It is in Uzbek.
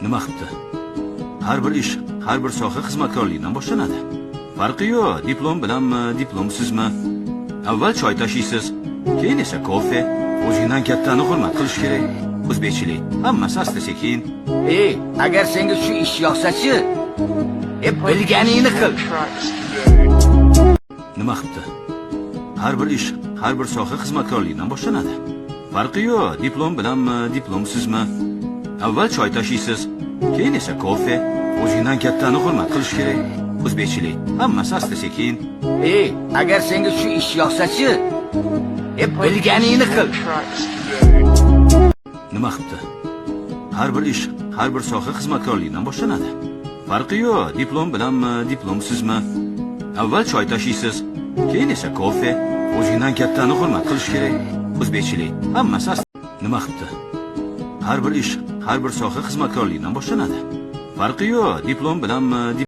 Nima qilibdi? Har bir ish, har bir soha xizmatkorlikdan boshlanadi. Farqi yo'q, diplom bilanmi, diplomsizmi? Avval choy tashiysiz, keyin esa kofe. O'zingdan kattani hurmat qilish kerak. O'zbekchilik, hammasi asta-sekin. Agar senga shu ish yoqsa-chi, bilganingni qil. Nima qilibdi? Har bir ish, har bir soha xizmatkorlikdan boshlanadi. Farqi yo'q, diplom bilanmi, diplomsizmi? Avval choy tashiysiz, keyin esa kofe. O'zingdan kattani hurmat qilish kerak. O'zbekchilik, hammasi asta-sekin. Agar senga shu ish yoqsa-chi, bilganingni qil. Nima qilibdi? Har bir ish, har bir soha xizmatkorlikdan boshlanadi. Farqi yo'q, diplom bilanmi, diplomsizmi? Avval choy tashiysiz, keyin esa kofe. O'zingdan kattani hurmat qilish kerak. O'zbekchilik, hammasi Nima qilibdi? Har bir ish, har bir soha xizmatkorlikdan boshlanadi. Farqi yo'q, diplom bilanmi,